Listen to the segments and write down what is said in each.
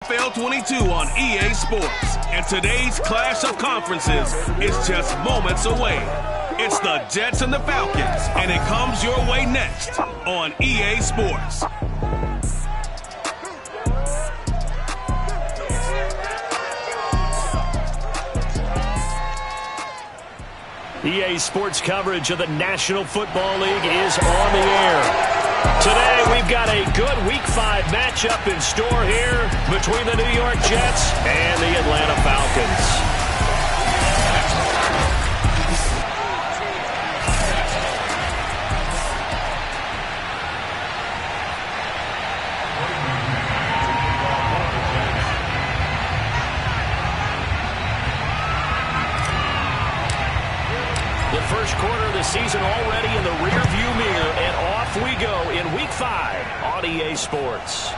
NFL 22 on EA Sports, and today's clash of conferences is just moments away. It's the Jets and the Falcons, and it comes your way next on EA Sports. EA Sports coverage of the National Football League is on the air. Today, we've got a good Week 5 matchup in store here between the New York Jets and the Atlanta Falcons. The first quarter of the season already in the rearview mirror, and off we go in Week 5 on EA Sports.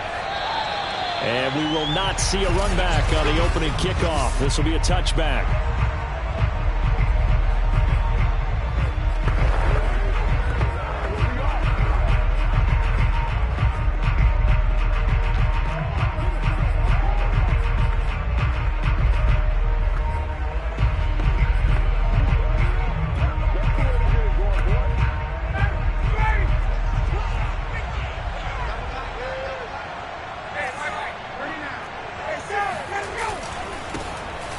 And we will not see a run back on the opening kickoff. This will be a touchback.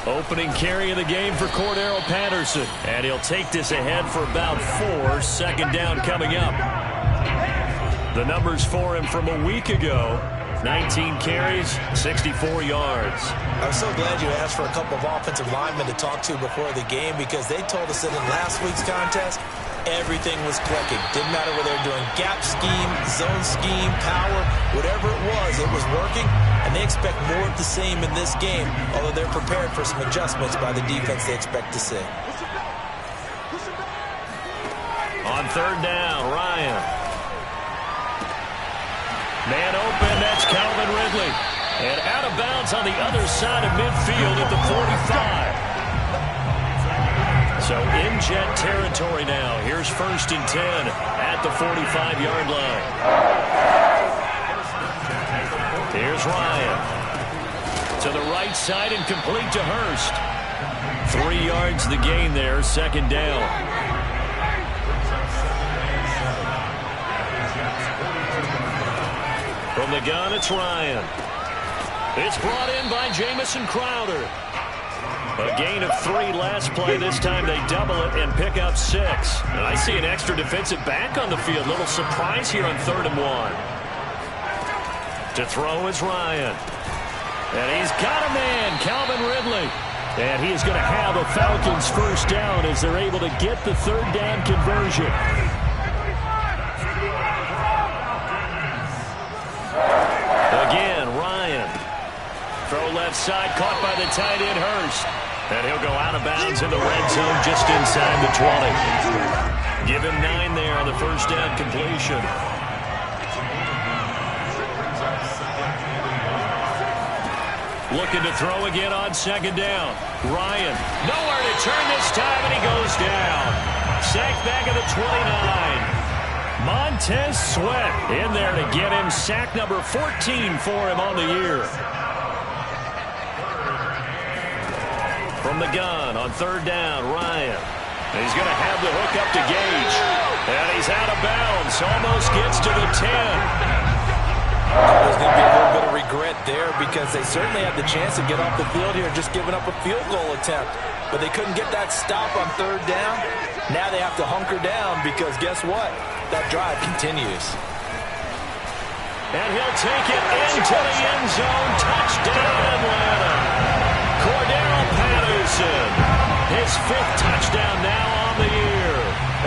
Opening carry of the game for Cordero Patterson. And he'll take this ahead for about 4. Second down coming up. The numbers for him from a week ago. 19 carries, 64 yards. I'm so glad you asked for a couple of offensive linemen to talk to before the game, because they told us that in last week's contest, everything was clicking. Didn't matter whether they were doing gap scheme, zone scheme, power, whatever it was working. And they expect more of the same in this game, although they're prepared for some adjustments by the defense they expect to see. On third down, Ryan. Man open, that's Calvin Ridley. And out of bounds on the other side of midfield at the 45. So in Jet territory now. Here's 1st and 10 at the 45-yard line. Here's Ryan. To the right side and complete to Hurst. 3 yards the gain there, second down. From the gun, it's Ryan. It's brought in by Jamison Crowder. A gain of 3 last play. This time they double it and pick up 6. And I see an extra defensive back on the field. Little surprise here on 3rd and 1. To throw is Ryan. And he's got a man, Calvin Ridley. And he is going to have a Falcons first down as they're able to get the 3rd down conversion. Again, Ryan. Throw left side, caught by the tight end, Hurst. And he'll go out of bounds in the red zone just inside the 20. Give him 9 there on the first down completion. Looking to throw again on second down. Ryan, nowhere to turn this time, and he goes down. Sacked back at the 29. Montez Sweat in there to get him sack number 14 for him on the year. From the gun on third down, Ryan. He's going to have the hook up to Gage. And he's out of bounds. Almost gets to the 10. There's going to be a little bit of regret there, because they certainly had the chance to get off the field here, just giving up a field goal attempt. But they couldn't get that stop on third down. Now they have to hunker down, because guess what? That drive continues. And he'll take it into the end zone. Touchdown, Atlanta. Cordero Patterson. His 5th touchdown now on the year.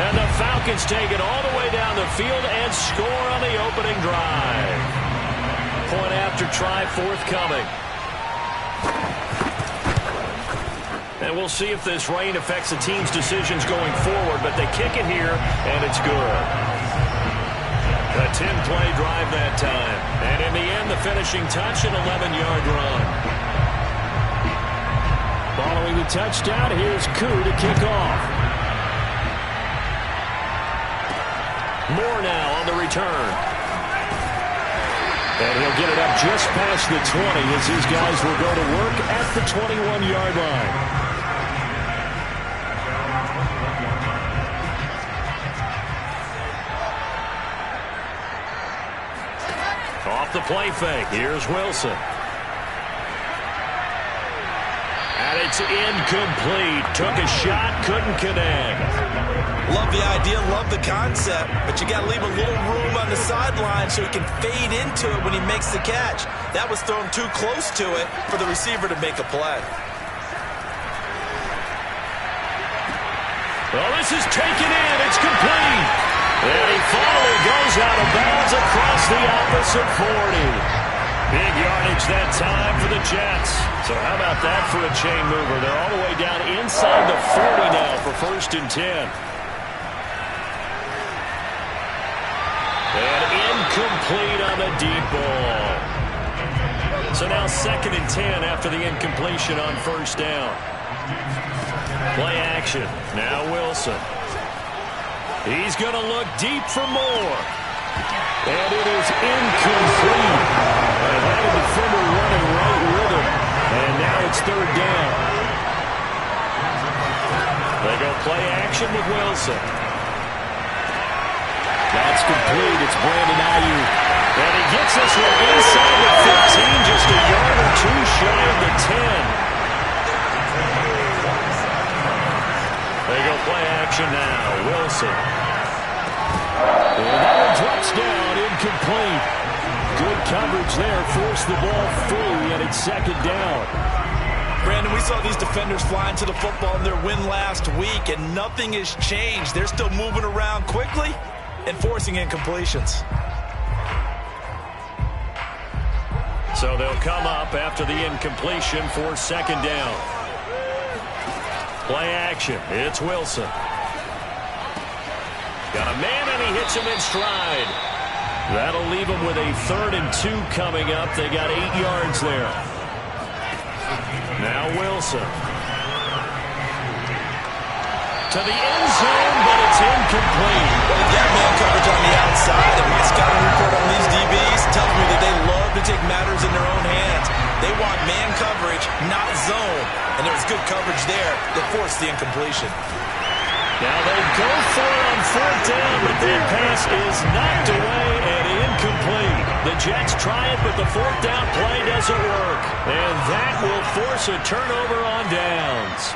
And the Falcons take it all the way down the field and score on the opening drive. Point after try forthcoming. And we'll see if this rain affects the team's decisions going forward, but they kick it here, and it's good. A 10-play drive that time. And in the end, the finishing touch, an 11-yard run. Following the touchdown, here's Koo to kick off. Moore now on the return. And he'll get it up just past the 20 as these guys will go to work at the 21-yard line. Off the play fake. Here's Wilson. And it's incomplete. Took a shot, couldn't connect. Love the idea, love the concept, but you got to leave a little room on the sideline so he can fade into it when he makes the catch. That was thrown too close to it for the receiver to make a play. Well, this is taken in. It's complete. And he finally goes out of bounds across the opposite 40. Big yardage that time for the Jets. So how about that for a chain mover? They're all the way down inside the 40 now for 1st and 10. And incomplete on the deep ball. So now 2nd and 10 after the incompletion on 1st down. Play action. Now Wilson. He's going to look deep for more. And it is incomplete. And had a defender running right with him. And now it's 3rd down. They go play action with Wilson. That's complete. It's Brandon Ayuk. And he gets this one inside the 15, just a yard or two shy of the 10. They go play action now. Wilson. And that one drops down, incomplete. Good coverage there. Forced the ball free, and it's 2nd down. Brandon, we saw these defenders flying to the football in their win last week, and nothing has changed. They're still moving around quickly and forcing incompletions. So they'll come up after the incompletion for 2nd down. Play action. It's Wilson. Got a man, and he hits him in stride. That'll leave him with a 3rd and 2 coming up. They got 8 yards there. Now Wilson. To the end zone, but it's incomplete. Well, they've got man coverage on the outside, and my scouting report on these DBs tells me that they love to take matters in their own hands. They want man coverage, not zone. And there was good coverage there that forced the incompletion. Now they go for it on 4th down, but that pass is knocked away and incomplete. The Jets try it, but the 4th down play doesn't work. And that will force a turnover on downs.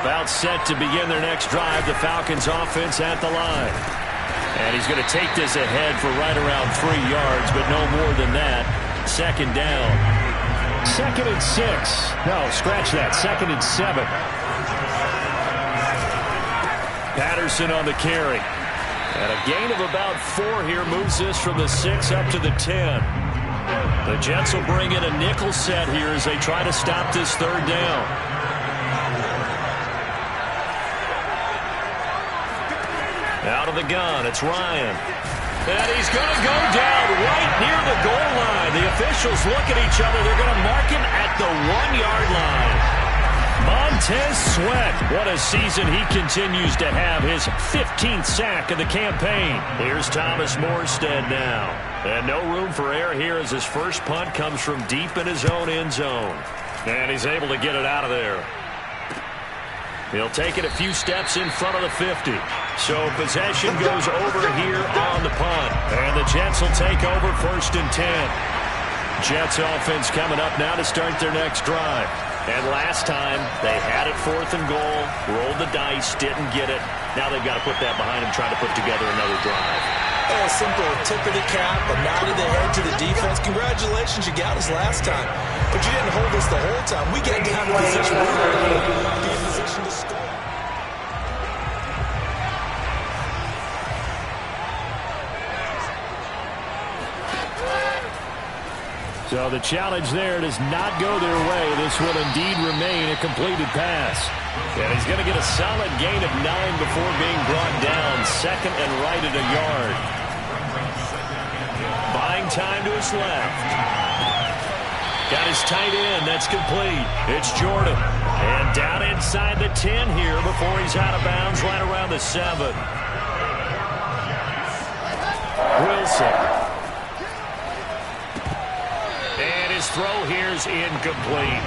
About set to begin their next drive, the Falcons offense at the line. And he's going to take this ahead for right around 3 yards, but no more than that. 2nd down. 2nd and 6. No, scratch that. 2nd and 7. Patterson on the carry. And a gain of about 4 here moves this from the 6 up to the 10. The Jets will bring in a nickel set here as they try to stop this 3rd down. Out of the gun, it's Ryan. And he's going to go down right near the goal line. The officials look at each other. They're going to mark him at the 1-yard line. Montez Sweat. What a season he continues to have. His 15th sack of the campaign. Here's Thomas Morstead now. And no room for error here as his first punt comes from deep in his own end zone. And he's able to get it out of there. He'll take it a few steps in front of the 50. So possession goes over here on the punt. And the Jets will take over 1st and 10. Jets offense coming up now to start their next drive. And last time, they had it 4th and goal, rolled the dice, didn't get it. Now they've got to put that behind them, trying to put together another drive. A simple tip of the cap, a nod of the head to the defense. Congratulations, you got us last time. But you didn't hold us the whole time. We get down to position. We were be in position to score. So the challenge there does not go their way. This will indeed remain a completed pass. And he's going to get a solid gain of 9 before being brought down. 2nd and right at a yard. Buying time to his left. Got his tight end. That's complete. It's Jordan. And down inside the 10 here before he's out of bounds right around the 7. Wilson. throw here's incomplete.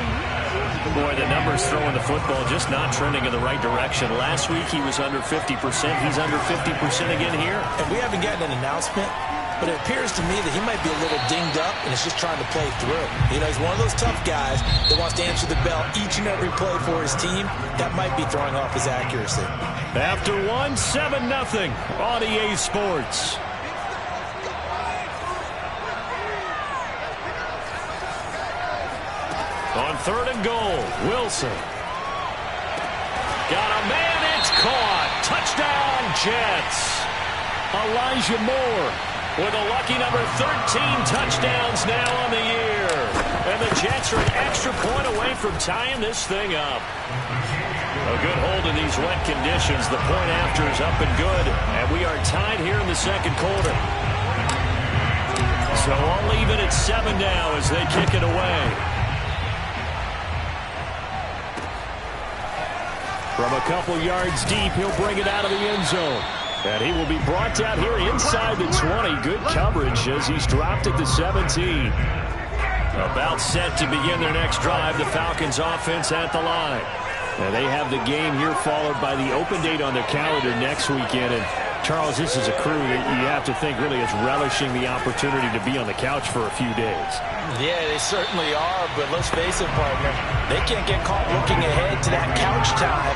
Boy, the numbers throwing the football just not trending in the right direction. Last week he was under 50%. He's under 50% again here. And we haven't gotten an announcement, but it appears to me that he might be a little dinged up and is just trying to play through. You know, he's one of those tough guys that wants to answer the bell each and every play for his team. That might be throwing off his accuracy. After 7-0 on EA Sports. On 3rd and goal, Wilson. Got a man, it's caught. Touchdown, Jets. Elijah Moore with a lucky number 13 touchdowns now on the year. And the Jets are an extra point away from tying this thing up. A good hold in these wet conditions. The point after is up and good. And we are tied here in the second quarter. So I'll leave it at 7 now as they kick it away. From a couple yards deep, he'll bring it out of the end zone. And he will be brought down here inside the 20. Good coverage as he's dropped at the 17. About set to begin their next drive. The Falcons offense at the line. And they have the game here followed by the open date on their calendar next weekend. And Charles, this is a crew that you have to think really is relishing the opportunity to be on the couch for a few days. Yeah, they certainly are, but let's face it, partner. They can't get caught looking ahead to that couch time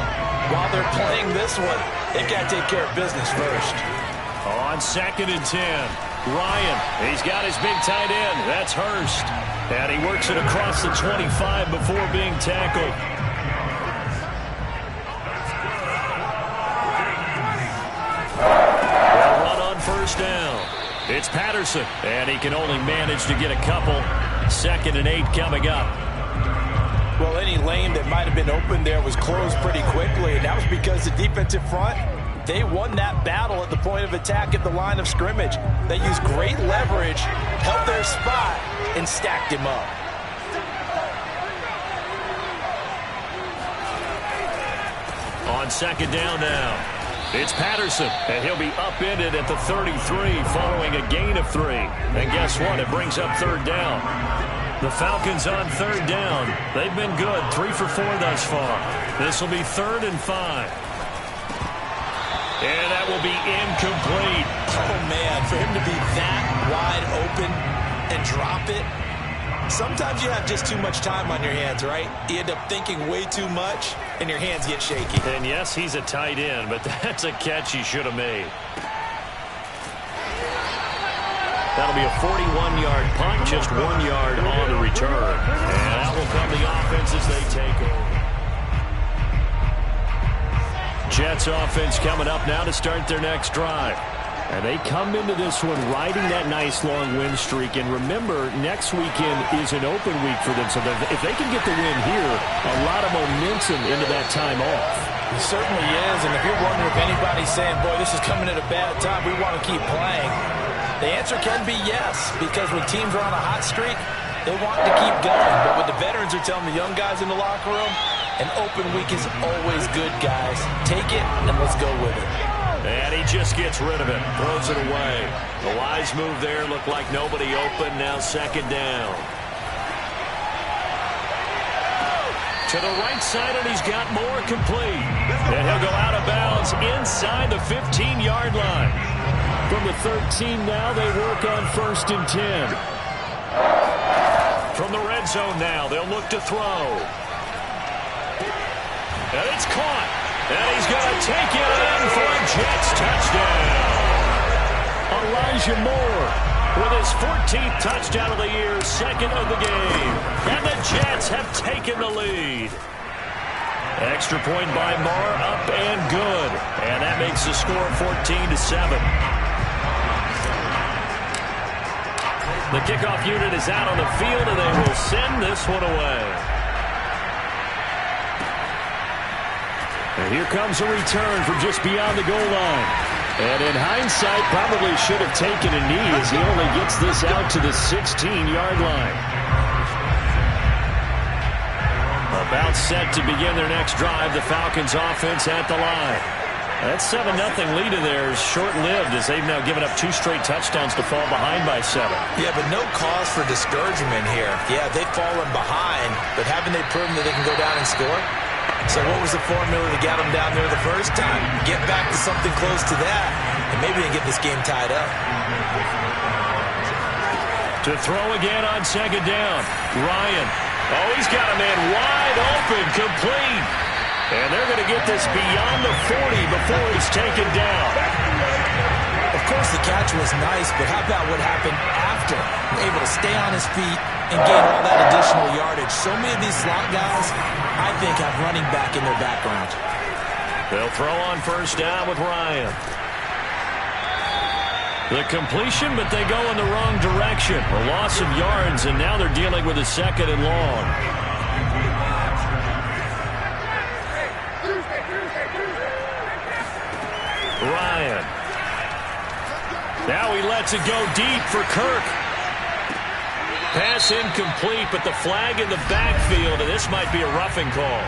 while they're playing this one. They've got to take care of business first. On 2nd and 10, Ryan, he's got his big tight end. That's Hurst. And he works it across the 25 before being tackled. They'll run on 1st down. It's Patterson, and he can only manage to get a couple. 2nd and 8 coming up. Well, any lane that might have been open there was closed pretty quickly, and that was because the defensive front, they won that battle at the point of attack at the line of scrimmage. They used great leverage, held their spot, and stacked him up. On 2nd down now, it's Patterson, and he'll be upended at the 33 following a gain of 3. And guess what? It brings up 3rd down. The Falcons on 3rd down. They've been good, 3 for 4 thus far. This will be 3rd and 5. And that will be incomplete. Oh, man, for him to be that wide open and drop it. Sometimes you have just too much time on your hands, right? You end up thinking way too much, and your hands get shaky. And yes, he's a tight end, but that's a catch he should have made. That'll be a 41-yard punt, just 1 yard on the return. And out will come the offense as they take over. Jets offense coming up now to start their next drive. And they come into this one riding that nice long win streak. And remember, next weekend is an open week for them. So if they can get the win here, a lot of momentum into that time off. It certainly is. And if you're wondering if anybody's saying, boy, this is coming at a bad time, we want to keep playing, the answer can be yes. Because when teams are on a hot streak, they want to keep going. But what the veterans are telling the young guys in the locker room, an open week is always good, guys. Take it and let's go with it. And he just gets rid of it, throws it away. The wise move there, looked like nobody open, now 2nd down. To the right side, and he's got more complete. And he'll go out of bounds inside the 15-yard line. From the 13 now, they work on 1st and 10. From the red zone now, they'll look to throw. And it's caught. And he's going to take it in for a Jets touchdown. Elijah Moore with his 14th touchdown of the year, 2nd of the game. And the Jets have taken the lead. Extra point by Moore, up and good. And that makes the score 14-7. The kickoff unit is out on the field, and they will send this one away. And here comes a return from just beyond the goal line. And in hindsight, probably should have taken a knee as he only gets this out to the 16-yard line. About set to begin their next drive, the Falcons offense at the line. That 7-0 lead of theirs short-lived as they've now given up 2 straight touchdowns to fall behind by 7. Yeah, but no cause for discouragement here. Yeah, they've fallen behind, but haven't they proven that they can go down and score? So what was the formula that got them down there the first time? Get back to something close to that, and maybe they get this game tied up. To throw again on 2nd down. Ryan. Oh, he's got a man wide open, complete. And they're going to get this beyond the 40 before he's taken down. Of course, the catch was nice, but how about what happened after? Able to stay on his feet and gain all that additional yardage. So many of these slot guys, I think, have running back in their background. They'll throw on 1st down with Ryan. The completion, but they go in the wrong direction. A loss of yards, and now they're dealing with a 2nd and long. Ryan. Now he lets it go deep for Kirk. Pass incomplete, but the flag in the backfield, and this might be a roughing call.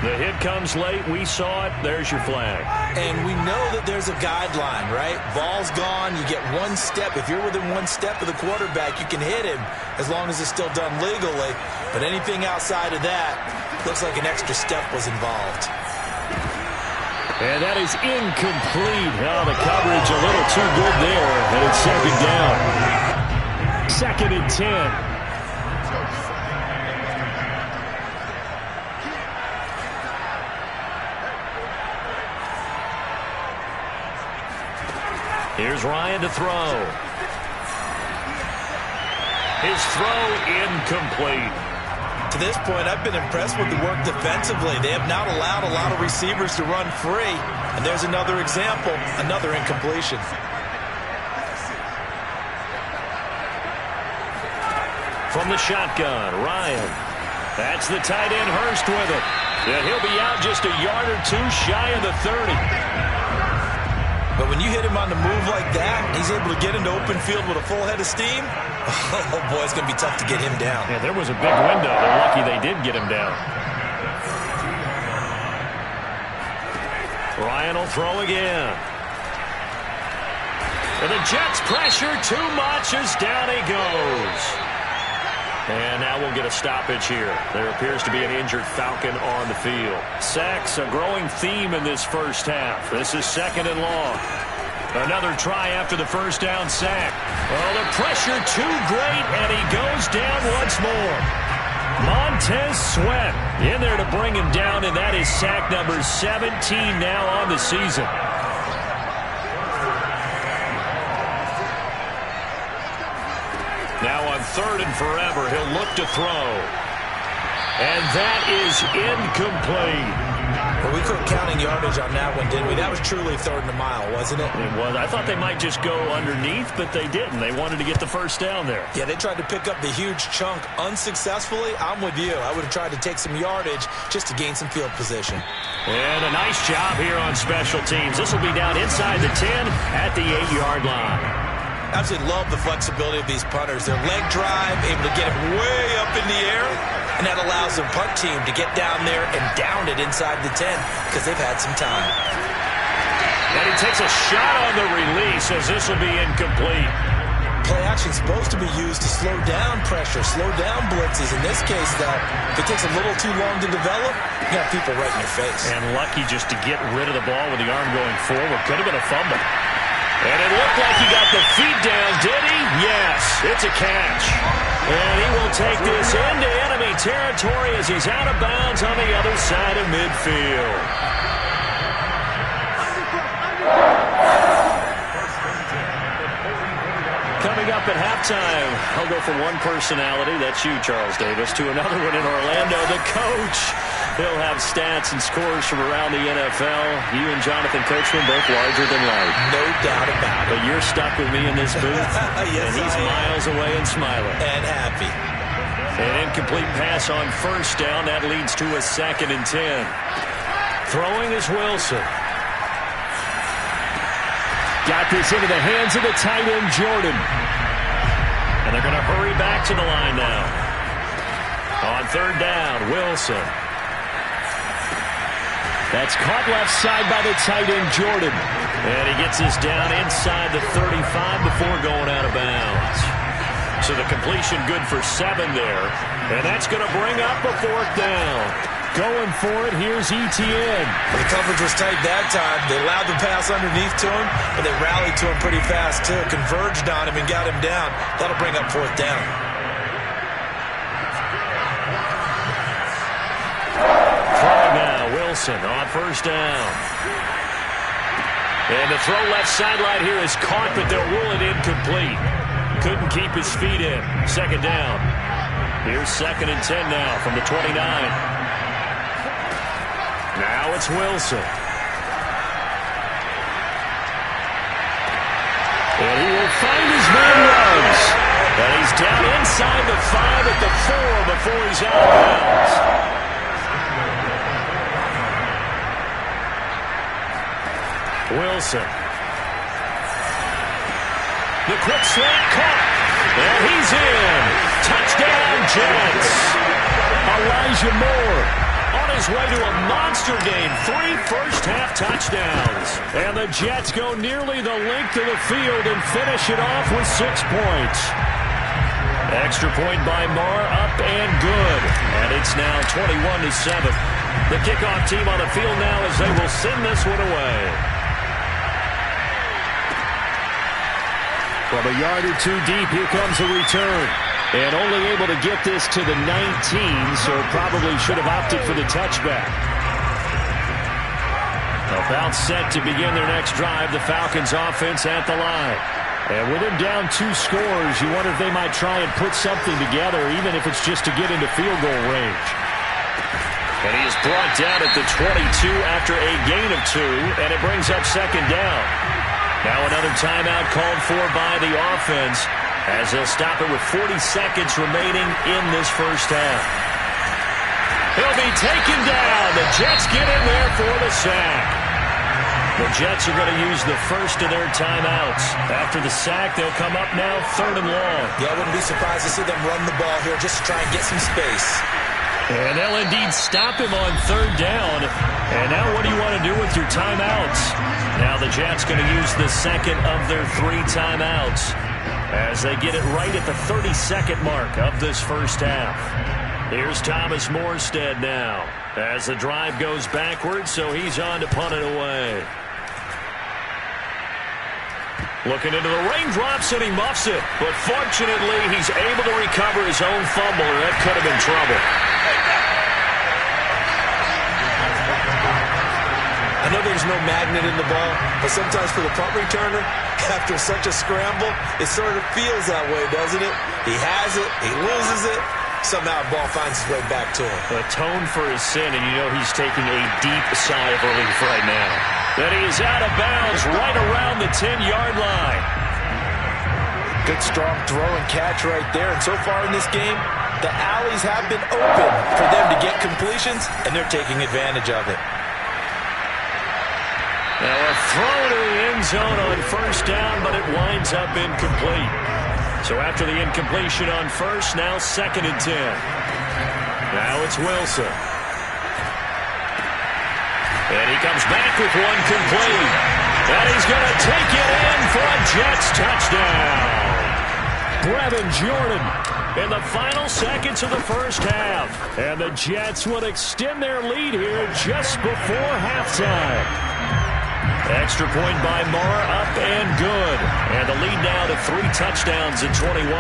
The hit comes late. We saw it. There's your flag. And we know that there's a guideline, right? Ball's gone. You get 1 step. If you're within 1 step of the quarterback, you can hit him as long as it's still done legally. But anything outside of that, looks like an extra step was involved. And that is incomplete. Oh, the coverage a little too good there. And it's 2nd down. 2nd and 10. Here's Ryan to throw. His throw incomplete. To this point, I've been impressed with the work defensively. They have not allowed a lot of receivers to run free. And there's another example, another incompletion. From the shotgun, Ryan. That's the tight end Hurst with it. And he'll be out just a yard or 2 shy of the 30. But when you hit him on the move like that, he's able to get into open field with a full head of steam. Oh, boy, it's going to be tough to get him down. Yeah, there was a big window. They're lucky they did get him down. Ryan will throw again. And the Jets pressure too much as down he goes. And now we'll get a stoppage here. There appears to be an injured Falcon on the field. Sacks, a growing theme in this first half. This is 2nd and long. Another try after the 1st down sack. Well, the pressure too great, and he goes down once more. Montez Sweat in there to bring him down, and that is sack number 17 now on the season. Now on 3rd and forever, he'll look to throw. And that is incomplete. Well, we quit counting yardage on that one, didn't we? That was truly 3rd and a mile, wasn't it? It was. I thought they might just go underneath, but they didn't. They wanted to get the 1st down there. Yeah, they tried to pick up the huge chunk unsuccessfully. I'm with you. I would have tried to take some yardage just to gain some field position. And a nice job here on special teams. This will be down inside the 10 at the 8-yard line. Absolutely love the flexibility of these punters. Their leg drive, able to get it way up in the air, and that allows their punt team to get down there and down it inside the 10 because they've had some time. And he takes a shot on the release as this will be incomplete. Play action supposed to be used to slow down pressure, slow down blitzes. In this case, though, if it takes a little too long to develop, you got people right in your face. And lucky just to get rid of the ball with the arm going forward. Could have been a fumble. And it looked like he got the feet down, did he? Yes, it's a catch. And he will take this into enemy territory as he's out of bounds on the other side of midfield. Coming up at halftime, I'll go from one personality, that's you, Charles Davis, to another one in Orlando, the coach. He'll have stats and scores from around the NFL. You and Jonathan Coachman both larger than life. No doubt about it. But you're stuck with me in this booth. Yes, and he's miles away and smiling. And happy. An incomplete pass on 1st down. That leads to a 2nd and 10. Throwing is Wilson. Got this into the hands of the tight end, Jordan. And they're going to hurry back to the line now. On third down, Wilson. That's caught left side by the tight end, Jordan. And he gets this down inside the 35 before going out of bounds. So the completion good for 7 there. And that's going to bring up a 4th down. Going for it, here's Etienne. The coverage was tight that time. They allowed the pass underneath to him, but they rallied to him pretty fast, too. Converged on him and got him down. That'll bring up 4th down. Throwing now, Wilson on first down. And the throw left sideline here is caught, but they'll rule it incomplete. Couldn't keep his feet in. 2nd down. Here's 2nd and 10 now from the 29. Now it's Wilson. And he will find his man Ruggs. And he's down inside the 5 at the 4 before he's out of bounds. Wilson. The quick slant caught. And he's in. Touchdown, Jets. Elijah Moore on his way to a monster game. 3 first-half touchdowns. And the Jets go nearly the length of the field and finish it off with 6 points. Extra point by Moore, up and good. And it's now 21-7. The kickoff team on the field now as they will send this one away. From a yard or 2 deep, here comes a return. And only able to get this to the 19, so probably should have opted for the touchback. About set to begin their next drive, the Falcons offense at the line. And with them down 2 scores, you wonder if they might try and put something together, even if it's just to get into field goal range. And he is brought down at the 22 after a gain of 2, and it brings up 2nd down. Now another timeout called for by the offense as they'll stop it with 40 seconds remaining in this first half. He'll be taken down. The Jets get in there for the sack. The Jets are going to use the first of their timeouts. After the sack, they'll come up now 3rd and long. Yeah, I wouldn't be surprised to see them run the ball here just to try and get some space. And they'll indeed stop him on 3rd down. And now what do you want to do with your timeouts? Now the Jets going to use the second of their 3 timeouts as they get it right at the 32nd mark of this first half. Here's Thomas Morstead now as the drive goes backwards, so he's on to punt it away. Looking into the raindrops, and he muffs it. But fortunately, he's able to recover his own fumble, or that could have been trouble. I know there's no magnet in the ball, but sometimes for the punt returner, after such a scramble, it sort of feels that way, doesn't it? He has it, he loses it, somehow the ball finds its way back to him. Atone for his sin, and you know he's taking a deep sigh of relief right now. Then he is out of bounds right around the 10-yard line. Good strong throw and catch right there, and so far in this game, the alleys have been open for them to get completions, and they're taking advantage of it. Now a throw to the end zone on first down, but it winds up incomplete. So after the incompletion on first, now 2nd and 10. Now it's Wilson. And he comes back with one complete. And he's going to take it in for a Jets touchdown. Brevin Jordan in the final seconds of the first half. And the Jets will extend their lead here just before halftime. Extra point by Moore, up and good. And the lead now to 3 touchdowns at 21.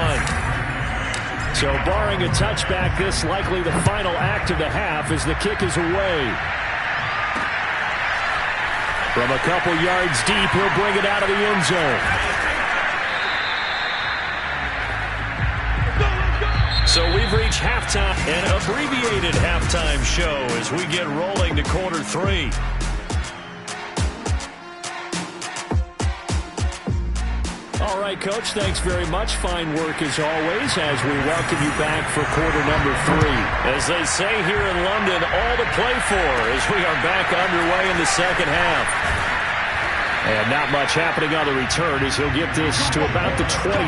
So barring a touchback, this likely the final act of the half as the kick is away. From a couple yards deep, he'll bring it out of the end zone. So we've reached halftime, an abbreviated halftime show as we get rolling to quarter 3. All right, Coach, thanks very much. Fine work as always as we welcome you back for quarter number 3. As they say here in London, all to play for as we are back underway in the second half. And not much happening on the return as he'll get this to about the 23.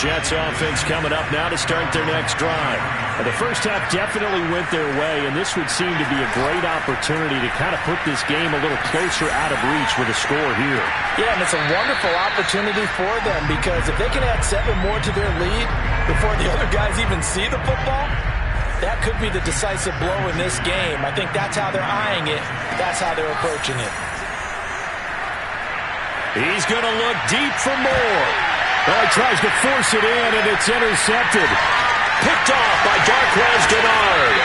Jets offense coming up now to start their next drive. And the first half definitely went their way, and this would seem to be a great opportunity to kind of put this game a little closer out of reach with a score here. Yeah, and it's a wonderful opportunity for them because if they can add 7 more to their lead before the other guys even see the football, that could be the decisive blow in this game. I think that's how they're eyeing it. That's how they're approaching it. He's going to look deep for more. Well, he tries to force it in, and it's intercepted. Picked off by Darquez Dennard.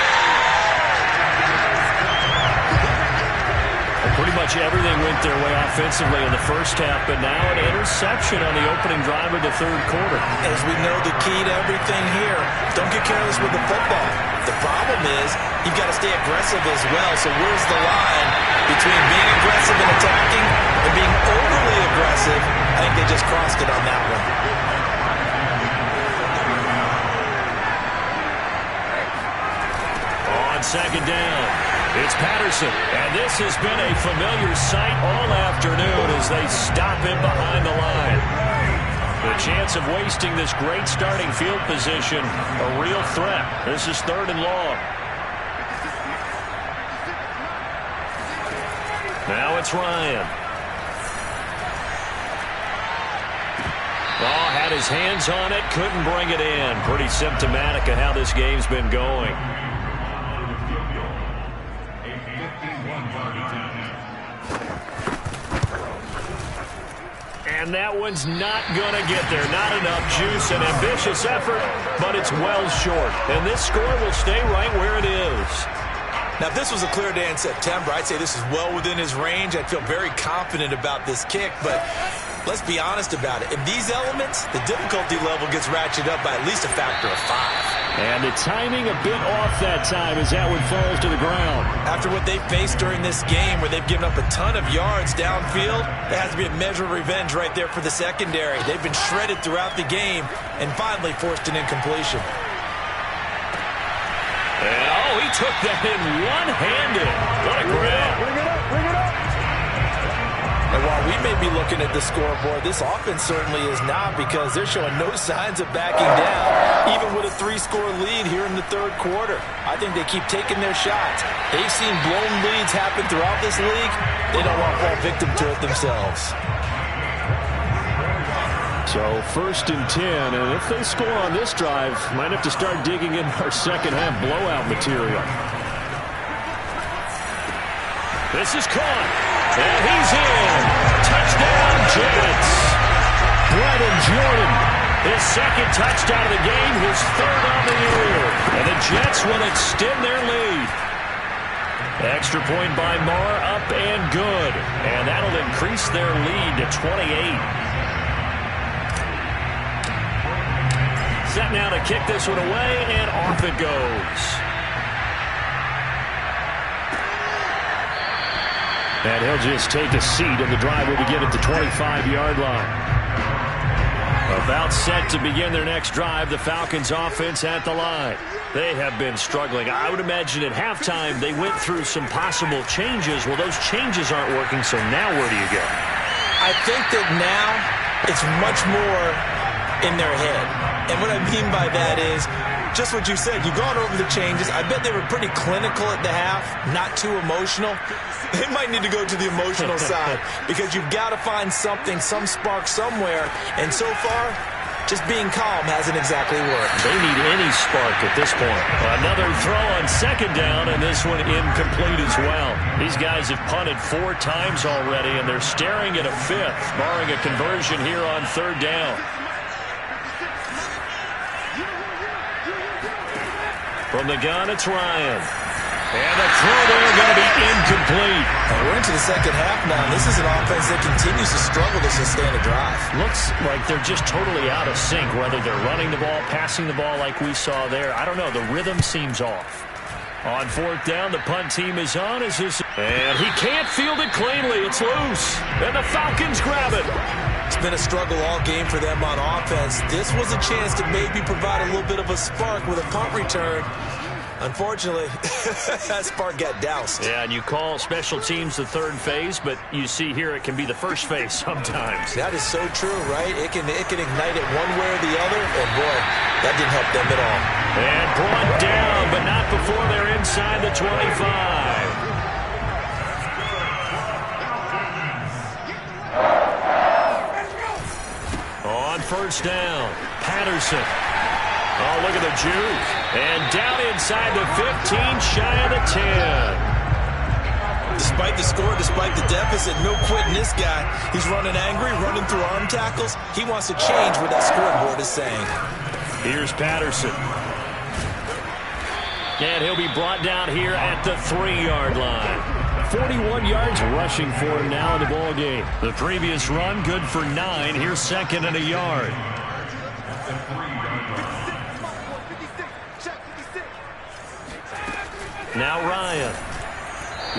Pretty much everything went their way offensively in the first half, but now an interception on the opening drive of the third quarter. As we know, the key to everything here, don't get careless with the football. The problem is you've got to stay aggressive as well. So where's the line between being aggressive and attacking and being overly aggressive? I think they just crossed it on that one. On second down, it's Patterson, and this has been a familiar sight all afternoon as they stop him behind the line. The chance of wasting this great starting field position, a real threat. This is 3rd and long. Now it's Ryan. Oh, had his hands on it, couldn't bring it in. Pretty symptomatic of how this game's been going. And that one's not going to get there. Not enough juice. An ambitious effort, but it's well short. And this score will stay right where it is. Now, if this was a clear day in September, I'd say this is well within his range. I'd feel very confident about this kick, but let's be honest about it. In these elements, the difficulty level gets ratcheted up by at least a factor of 5. And the timing a bit off that time as that one falls to the ground. After what they faced during this game where they've given up a ton of yards downfield, there has to be a measure of revenge right there for the secondary. They've been shredded throughout the game and finally forced an incompletion. And, oh, he took that in one-handed. What a grab. Bring it up, bring it up. And while we may be looking at the scoreboard, this offense certainly is not because they're showing no signs of backing down, even with a 3-score lead here in the third quarter. I think they keep taking their shots. They've seen blown leads happen throughout this league. They don't want to fall victim to it themselves. So 1st and 10, and if they score on this drive, might have to start digging in our second half blowout material. This is caught, and he's in. Touchdown, Jets. Brandon Jordan, his 2nd touchdown of the game, his 3rd on the year. And the Jets will extend their lead. Extra point by Marr, up and good. And that'll increase their lead to 28. Set now to kick this one away, and off it goes. And he'll just take a seat, and the drive will begin at the 25-yard line. About set to begin their next drive, the Falcons offense at the line. They have been struggling. I would imagine at halftime they went through some possible changes. Well, those changes aren't working, so now where do you go? I think that now it's much more in their head. And what I mean by that is just what you said. You've gone over the changes. I bet they were pretty clinical at the half, not too emotional. They might need to go to the emotional side because you've got to find something, some spark somewhere. And so far, just being calm hasn't exactly worked. They need any spark at this point. Another throw on 2nd down, and this one incomplete as well. These guys have punted 4 times already, and they're staring at a 5th, barring a conversion here on 3rd down. From the gun, it's Ryan. And the throw there going to be incomplete. We're into the second half now. This is an offense that continues to struggle to sustain a drive. Looks like they're just totally out of sync, whether they're running the ball, passing the ball like we saw there. I don't know. The rhythm seems off. On 4th down, the punt team is on. And he can't field it cleanly. It's loose. And the Falcons grab it. It's been a struggle all game for them on offense. This was a chance to maybe provide a little bit of a spark with a punt return. Unfortunately, that spark got doused. Yeah, and you call special teams the third phase, but you see here it can be the first phase sometimes. That is so true, right? It can ignite it one way or the other, and boy, that didn't help them at all. And brought down, but not before they're inside the 25. On first down, Patterson. Oh, look at the juke. And down inside the 15, shy of the 10. Despite the score, despite the deficit, no quitting this guy. He's running angry, running through arm tackles. He wants to change what that scoreboard is saying. Here's Patterson. And he'll be brought down here at the 3-yard line. 41 yards rushing for him now in the ball game. The previous run, good for 9. Here's second and a yard. Now Ryan.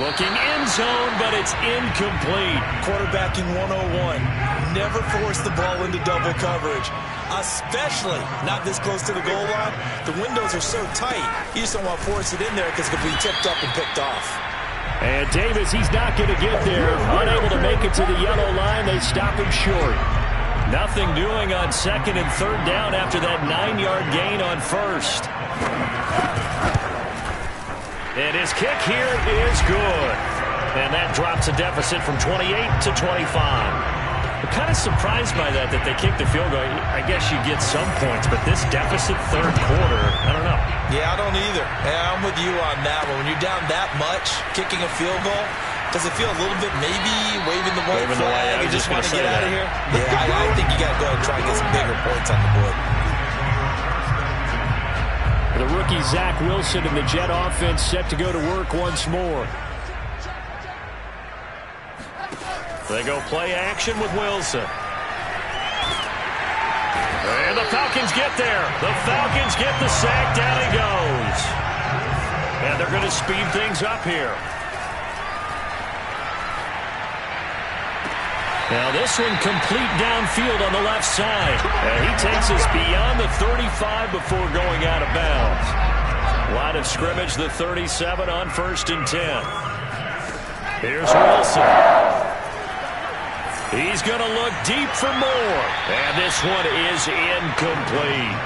Looking end zone, but it's incomplete. Quarterbacking 101. Never force the ball into double coverage, especially not this close to the goal line. The windows are so tight, you just don't want to force it in there because it could be tipped up and picked off. And Davis, he's not going to get there. Unable to make it to the yellow line. They stop him short. Nothing doing on second and third down after that 9-yard gain on first. And his kick here is good. And that drops a deficit from 28 to 25. I'm kind of surprised by that they kicked the field goal. I guess you get some points, but this deficit third quarter, I don't know. Yeah, I don't either. Yeah, I'm with you on that one. When you're down that much, kicking a field goal, does it feel a little bit maybe waving the white flag? You just want to get out of here? Yeah, I think you got to go and try and get some bigger points on the board. The rookie Zach Wilson and the Jet offense set to go to work once more. They go play action with Wilson. And the Falcons get there. The Falcons get the sack. Down he goes. And they're going to speed things up here. Now this one complete downfield on the left side. And he takes us beyond the 35 before going out of bounds. Line of scrimmage, the 37 on 1st and 10. Here's Wilson. He's going to look deep for more. And this one is incomplete.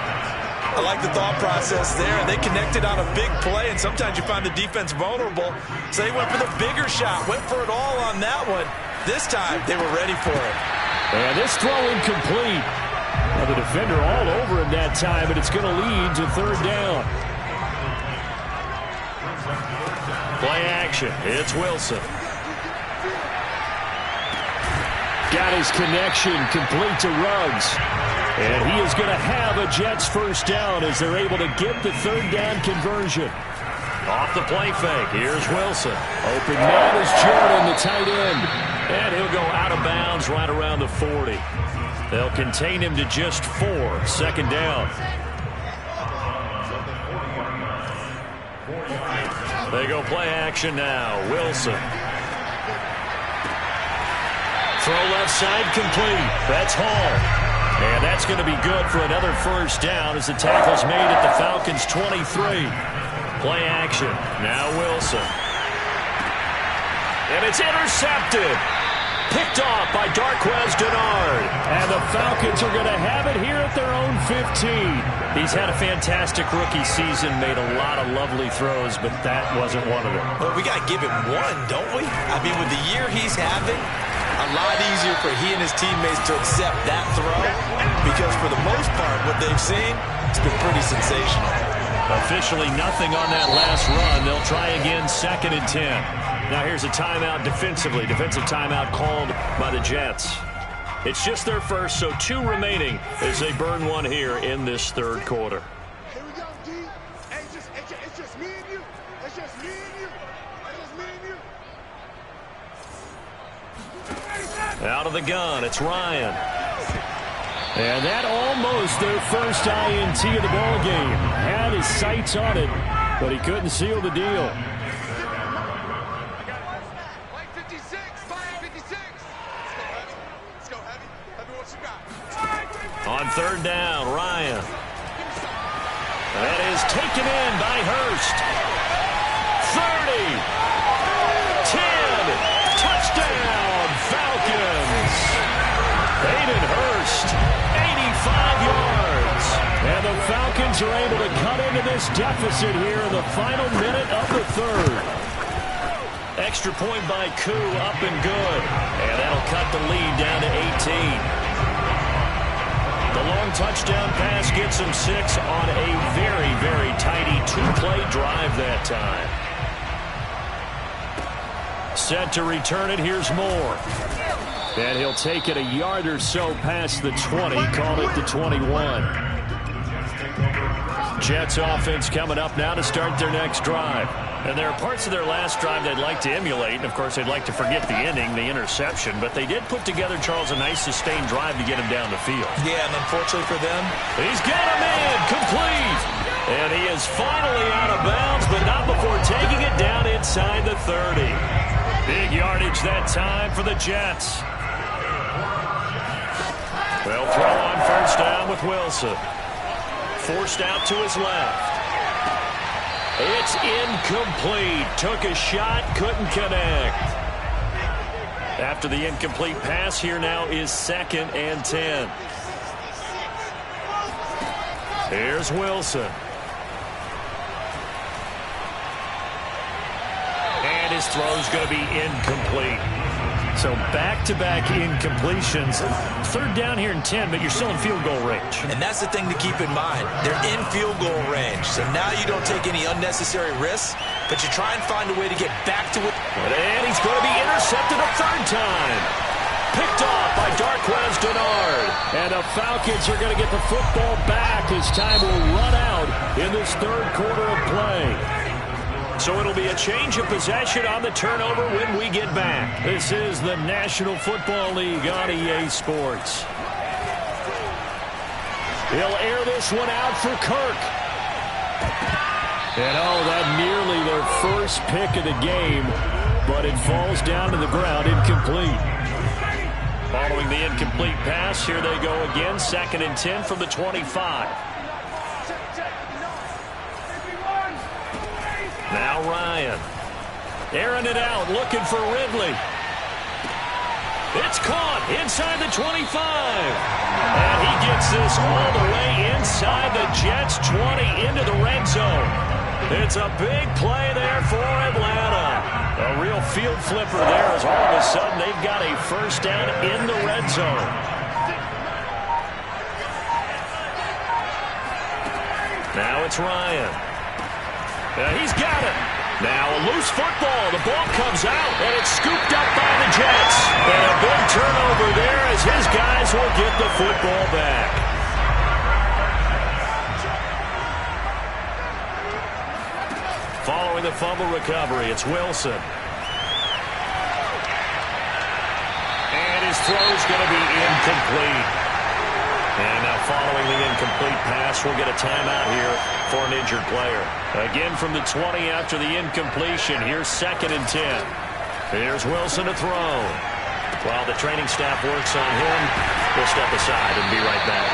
I like the thought process there. They connected on a big play, and sometimes you find the defense vulnerable. So they went for the bigger shot, went for it all on that one. This time, they were ready for it. And this throw incomplete. Well, the defender all over him that time, but it's going to lead to third down. Play action. It's Wilson. Got his connection complete to Ruggs. And he is going to have a Jets first down as they're able to get the third down conversion. Off the play fake. Here's Wilson. Open man is Jordan, the tight end. And he'll go out of bounds right around the 40. They'll contain him to just 4. Second down. They go play action now. Wilson. Throw left side complete. That's Hall. And that's going to be good for another first down as the tackle's made at the Falcons' 23. Play action. Now Wilson. And it's intercepted. Picked off by Darquez Dennard. And the Falcons are going to have it here at their own 15. He's had a fantastic rookie season, made a lot of lovely throws, but that wasn't one of them. Well, we got to give him one, don't we? I mean, with the year he's having, a lot easier for he and his teammates to accept that throw because for the most part, what they've seen, it's been pretty sensational. Officially nothing on that last run. They'll try again, 2nd and 10. Now here's a timeout defensively. Defensive timeout called by the Jets. It's just their first, so 2 remaining as they burn one here in this third quarter. Here we go, D. Hey, it's just me and you. It's just me and you. It's just me and you. Out of the gun, it's Ryan. And that almost their first INT of the ball game. Had his sights on it, but he couldn't seal the deal. On third down, Ryan. That is taken in by Hurst. 30. 10. Touchdown, Falcons. Hayden Hurst, 85 yards. And the Falcons are able to cut into this deficit here in the final minute of the third. Extra point by Koo, up and good. And that'll cut the lead down to 18. The long touchdown pass gets him 6 on a very, very tidy 2-play drive that time. Set to return it. Here's Moore. And he'll take it a yard or so past the 20. Call it the 21. Jets offense coming up now to start their next drive. And there are parts of their last drive they'd like to emulate. And, of course, they'd like to forget the ending, the interception. But they did put together, Charles, a nice sustained drive to get him down the field. Yeah, and unfortunately for them, he's got him in, complete. And he is finally out of bounds, but not before taking it down inside the 30. Big yardage that time for the Jets. They'll throw on first down with Wilson. Forced out to his left. It's incomplete. Took a shot, couldn't connect. After the incomplete pass, here now is 2nd and 10. Here's Wilson. And his throw's going to be incomplete. So back-to-back incompletions. 3rd down here and 10, but you're still in field goal range. And that's the thing to keep in mind. They're in field goal range. So now you don't take any unnecessary risks, but you try and find a way to get back to it. And he's going to be intercepted a 3rd time. Picked off by Darquez Dennard. And the Falcons are going to get the football back as time will run out in this 3rd quarter of play. So it'll be a change of possession on the turnover when we get back. This is the National Football League on EA Sports. He'll air this one out for Kirk. And that nearly their first pick of the game, but it falls down to the ground incomplete. Following the incomplete pass, here they go again, 2nd and 10 from the 25. Now Ryan. Airing it out, looking for Ridley. It's caught inside the 25. And he gets this all the way inside the Jets' 20 into the red zone. It's a big play there for Atlanta. A real field flipper there as all of a sudden they've got a first down in the red zone. Now it's Ryan. He's got it. Now a loose football. The ball comes out, and it's scooped up by the Jets. And a big turnover there as his guys will get the football back. Following the fumble recovery, it's Wilson. And his throw's going to be incomplete. And now following the incomplete pass, we'll get a timeout here for an injured player. Again from the 20 after the incompletion. Here's 2nd and 10. Here's Wilson to throw. While the training staff works on him, we'll step aside and be right back.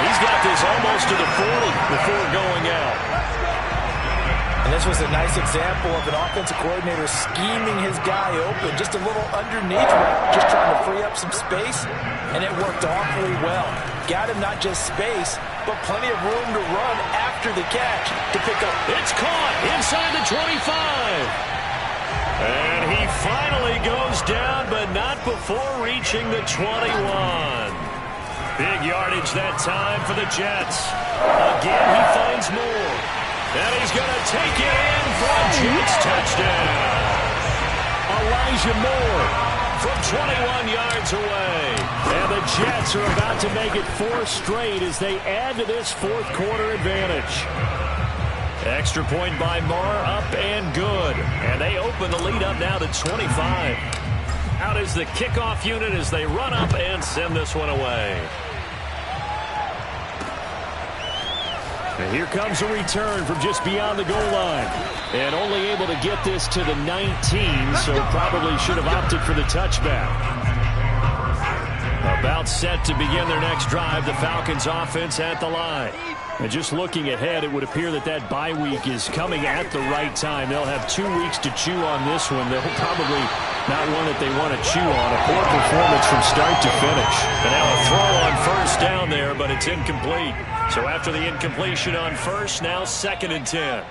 He's got this almost to the 40 before going out. And this was a nice example of an offensive coordinator scheming his guy open. Just a little underneath route, just trying to free up some space, and it worked awfully well. Got him not just space, but plenty of room to run after the catch to pick up. It's caught inside the 25. And he finally goes down, but not before reaching the 21. Big yardage that time for the Jets. Again, he finds more. And he's going to take it in for a Jets touchdown. Elijah Moore from 21 yards away. And the Jets are about to make it 4 straight as they add to this 4th quarter advantage. Extra point by Moore, up and good. And they open the lead up now to 25. Out is the kickoff unit as they run up and send this one away. And here comes a return from just beyond the goal line. And only able to get this to the 19, so probably should have opted for the touchback. About set to begin their next drive, the Falcons offense at the line. And just looking ahead, it would appear that bye week is coming at the right time. They'll have 2 weeks to chew on this one. They'll probably not one that they want to chew on. A poor performance from start to finish. And now a throw on first down there, but it's incomplete. So after the incompletion on first, now 2nd and 10.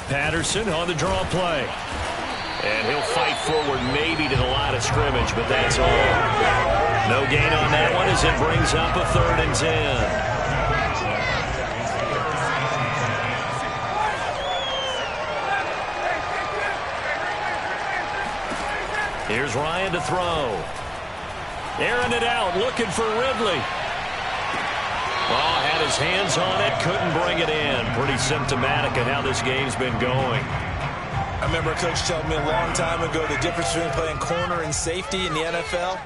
Patterson on the draw play. And he'll fight forward maybe to the line of scrimmage, but that's all. No gain on that one as it brings up a 3rd and 10. Here's Ryan to throw. Airing it out, looking for Ridley. Oh, had his hands on it, couldn't bring it in. Pretty symptomatic of how this game's been going. I remember a coach telling me a long time ago the difference between playing corner and safety in the NFL.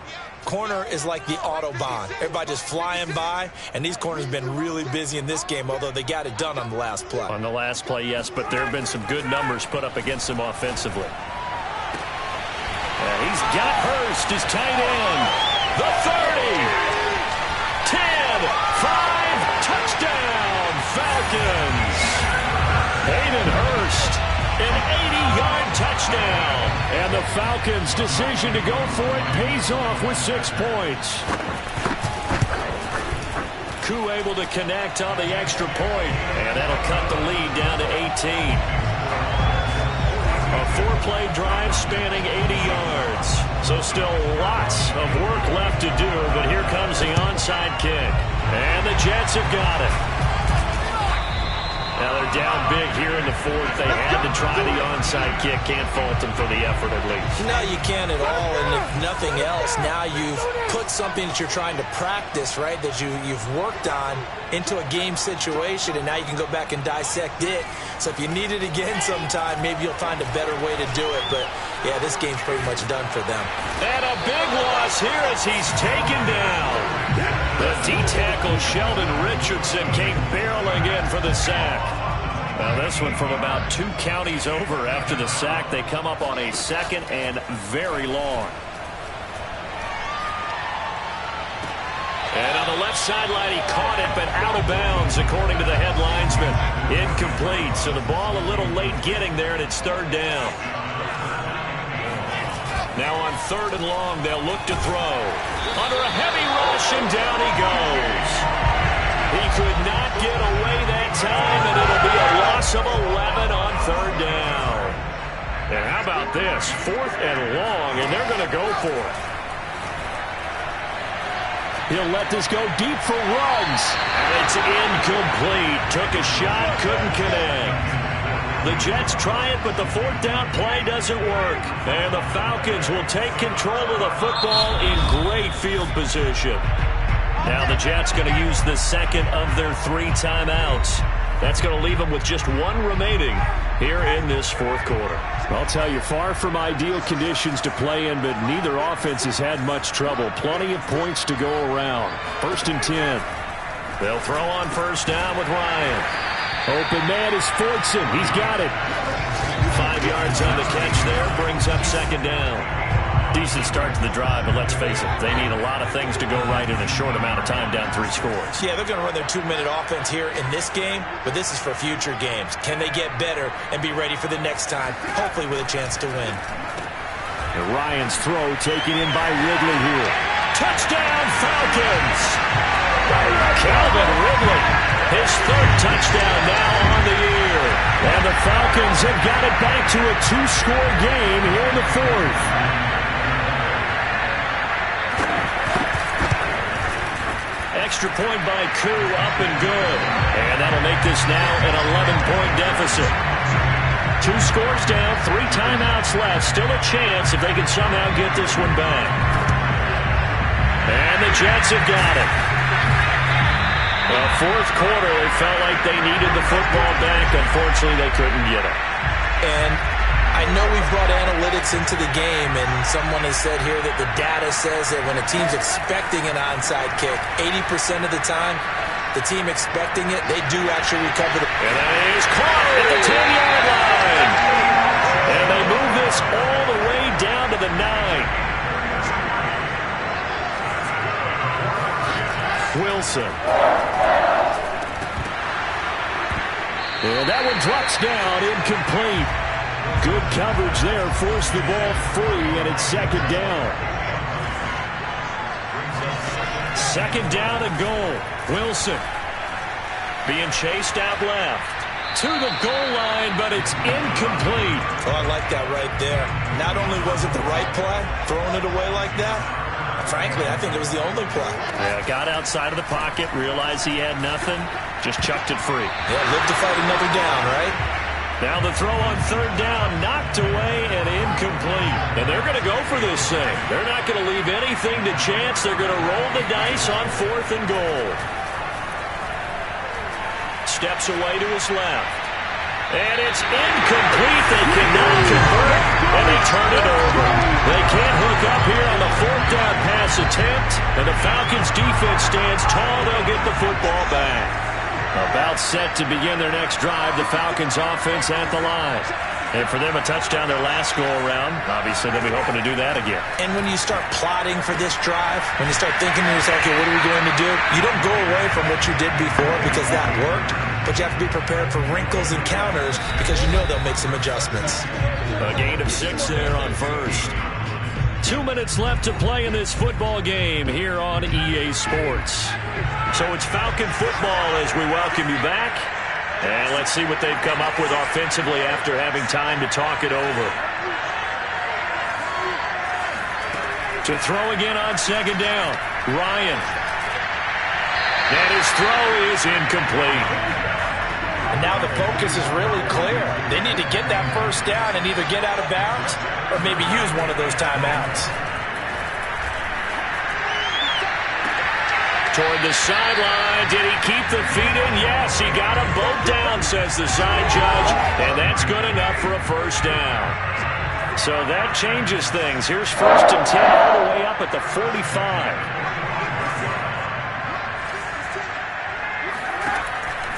Corner is like the Autobahn. Everybody just flying by, and these corners have been really busy in this game, although they got it done on the last play. On the last play, yes, but there have been some good numbers put up against them offensively. He's got Hurst, his tight end. The 30. 10. 5. Touchdown, Falcons. Hayden Hurst, an 80-yard touchdown. And the Falcons' decision to go for it pays off with 6 points. Koo able to connect on the extra point, and that'll cut the lead down to 18. A 4-play drive spanning 80 yards. So still lots of work left to do, but here comes the onside kick. And the Jets have got it. Now they're down big here in the 4th. They had to try the onside kick. Can't fault them for the effort at least. No, you can't at all. And if nothing else, now you've put something that you're trying to practice, right, that you've worked on into a game situation, and now you can go back and dissect it. So if you need it again sometime, maybe you'll find a better way to do it. But, yeah, this game's pretty much done for them. And a big loss here as he's taken down. The D-tackle Sheldon Richardson came barreling in for the sack. Now this one from about 2 counties over after the sack. They come up on a 2nd and very long. And on the left sideline, he caught it, but out of bounds, according to the head linesman. Incomplete, so the ball a little late getting there, and it's 3rd down. Now on 3rd and long, they'll look to throw. Under a heavy rush, and down he goes. He could not get away that time, and it'll be a loss of 11 on 3rd down. And how about this? 4th and long, and they're going to go for it. He'll let this go deep for Ruggs. And it's incomplete. Took a shot, couldn't connect. The Jets try it, but the 4th down play doesn't work. And the Falcons will take control of the football in great field position. Now the Jets going to use the 2nd of their 3 timeouts. That's going to leave them with just 1 remaining here in this 4th quarter. I'll tell you, far from ideal conditions to play in, but neither offense has had much trouble. Plenty of points to go around. 1st and 10. They'll throw on 1st down with Ryan. Open man is Fordson. He's got it. 5 yards on the catch there. Brings up 2nd down. Decent start to the drive, but let's face it, they need a lot of things to go right in a short amount of time, down 3 scores. Yeah, they're going to run their 2-minute offense here in this game, but this is for future games. Can they get better and be ready for the next time, hopefully with a chance to win? And Ryan's throw taken in by Ridley here. Touchdown, Falcons! Calvin Ridley, his 3rd touchdown now on the year. And the Falcons have got it back to a 2-score game here in the 4th. Extra point by Koo, up and good. And that'll make this now an 11-point deficit. 2 scores down, 3 timeouts left. Still a chance if they can somehow get this one back. And the Jets have got it. The 4th quarter, they felt like they needed the football back. Unfortunately, they couldn't get it. And I know we've brought analytics into the game, and someone has said here that the data says that when a team's expecting an onside kick, 80% of the time, the team expecting it, they do actually recover the... And that is caught at the 10-yard line. And they move this all the way down to the 9. Wilson. And that one drops down, incomplete. Good coverage there, forced the ball free, and it's second down. Second down and goal. Wilson being chased out left. To the goal line, but it's incomplete. Oh, I like that right there. Not only was it the right play, throwing it away like that, frankly, I think it was the only play. Yeah, got outside of the pocket, realized he had nothing, just chucked it free. Yeah, live to fight another down, right? Now the throw on third down, knocked away and incomplete. And they're going to go for this thing. They're not going to leave anything to chance. They're going to roll the dice on fourth and goal. Steps away to his left. And it's incomplete. They cannot convert, and they turn it over. They can't hook up here on the fourth down pass attempt, and the Falcons defense stands tall. They'll get the football back. About set to begin their next drive, the Falcons offense at the line. And for them, a touchdown their last go-around. Obviously, they'll be hoping to do that again. And when you start plotting for this drive, when you start thinking to yourself, okay, what are we going to do? You don't go away from what you did before because that worked, but you have to be prepared for wrinkles and counters because you know they'll make some adjustments. A gain of 6 there on first. 2 minutes left to play in this football game here on EA Sports. So it's Falcon football as we welcome you back. And let's see what they've come up with offensively after having time to talk it over. To throw again on second down, Ryan. And his throw is incomplete. And now the focus is really clear. They need to get that first down and either get out of bounds or maybe use one of those timeouts. Toward the sideline. Did he keep the feet in? Yes, he got them both down, says the side judge. And that's good enough for a first down. So that changes things. Here's first and 10 all the way up at the 45.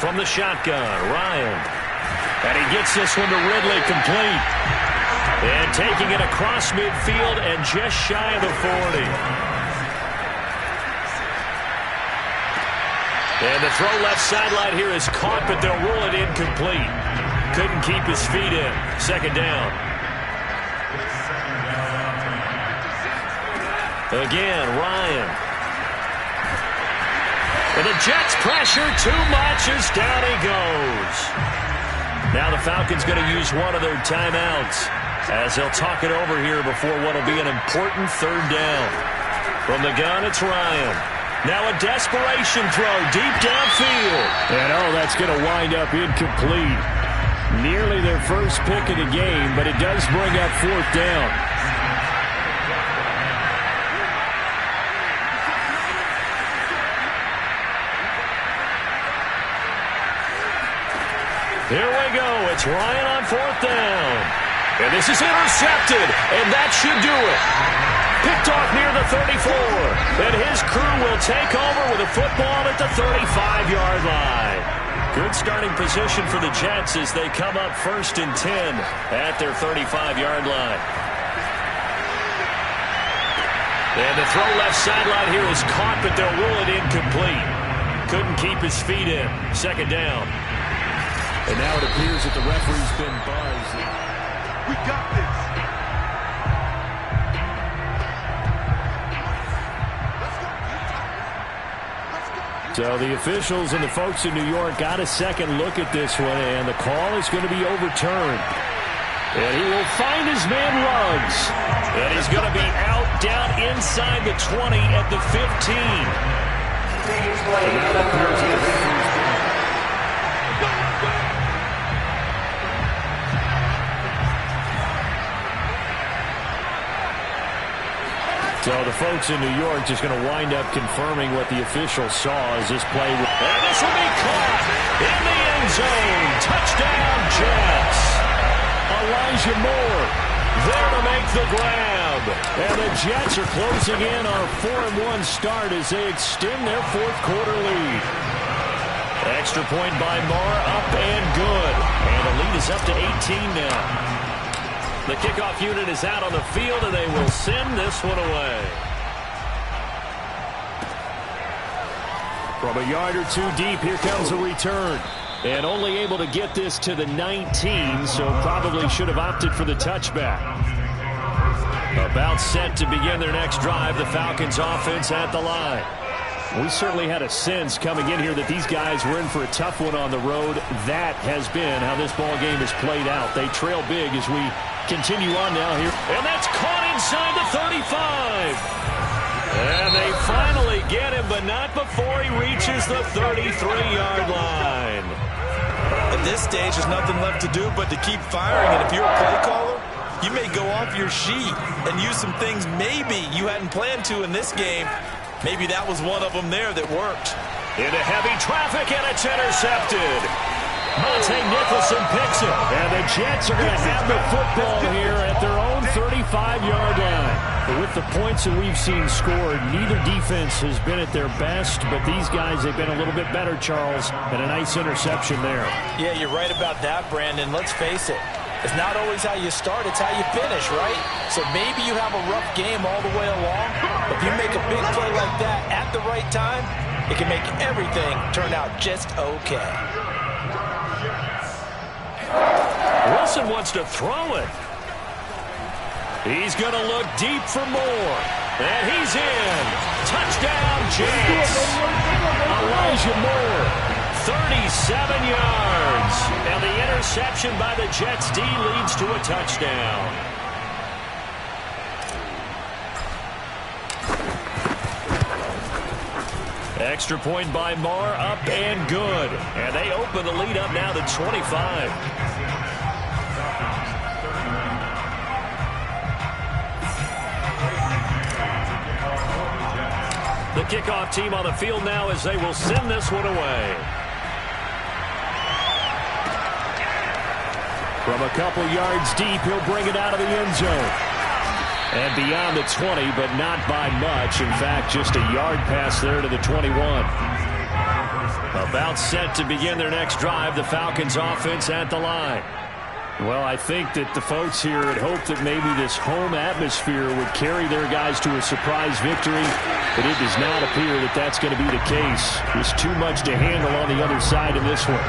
From the shotgun, Ryan. And he gets this one to Ridley complete. And taking it across midfield and just shy of the 40. And the throw left sideline here is caught, but they'll rule it incomplete. Couldn't keep his feet in. Second down. Again, Ryan. And the Jets pressure too much as down he goes. Now the Falcons going to use one of their timeouts as they'll talk it over here before what will be an important third down. From the gun, it's Ryan. Now a desperation throw deep downfield. And that's going to wind up incomplete. Nearly their first pick of the game, but it does bring up fourth down. Here we go. It's Ryan on fourth down. And this is intercepted, and that should do it. Picked off near the 34, and his crew will take over with a football at the 35-yard line. Good starting position for the Jets as they come up first and 10 at their 35-yard line. And the throw left sideline here is caught, but they'll rule it incomplete. Couldn't keep his feet in. Second down. And now it appears that the referee's been buzzed. We got this. So the officials and the folks in New York got a second look at this one, and the call is going to be overturned. And he will find his man Ruggs. And he's going to be out down inside the 20 at the 15. And now it appears that the referee's So the folks in New York just going to wind up confirming what the official saw as this play. And this will be caught in the end zone. Touchdown, Jets. Elijah Moore there to make the grab. And the Jets are closing in on a 4-1 start as they extend their fourth quarter lead. Extra point by Moore, up and good. And the lead is up to 18 now. The kickoff unit is out on the field, and they will send this one away. From a yard or two deep, here comes a return. And only able to get this to the 19, so probably should have opted for the touchback. About set to begin their next drive, the Falcons offense at the line. We certainly had a sense coming in here that these guys were in for a tough one on the road. That has been how this ball game has played out. They trail big as we continue on now here. And that's caught inside the 35. And they finally get him, but not before he reaches the 33-yard line. At this stage, there's nothing left to do but to keep firing. And if you're a play caller, you may go off your sheet and use some things maybe you hadn't planned to in this game. Maybe that was one of them there that worked. Into heavy traffic, and it's intercepted. Monte Nicholson picks it. And the Jets are going to have the football here at their own 35-yard line. But with the points that we've seen scored, neither defense has been at their best. But these guys, they've been a little bit better, Charles. And a nice interception there. Yeah, you're right about that, Brandon. Let's face it. It's not always how you start, it's how you finish, right? So maybe you have a rough game all the way along, but if you make a big play like that at the right time, it can make everything turn out just okay. Wilson wants to throw it. He's going to look deep for more. And he's in. Touchdown, Jets. Elijah Moore. 37 yards. And the interception by the Jets D leads to a touchdown. Extra point by Marr, up and good. And they open the lead up now to 25. The kickoff team on the field now as they will send this one away. From a couple yards deep, he'll bring it out of the end zone. And beyond the 20, but not by much. In fact, just a yard pass there to the 21. About set to begin their next drive, the Falcons offense at the line. Well, I think that the folks here had hoped that maybe this home atmosphere would carry their guys to a surprise victory, but it does not appear that that's going to be the case. There's too much to handle on the other side in this one.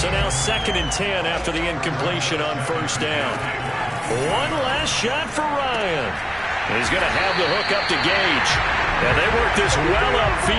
So now 2nd and 10 after the incompletion on first down. One last shot for Ryan. He's going to have the hook up to Gage. And they work this well upfield.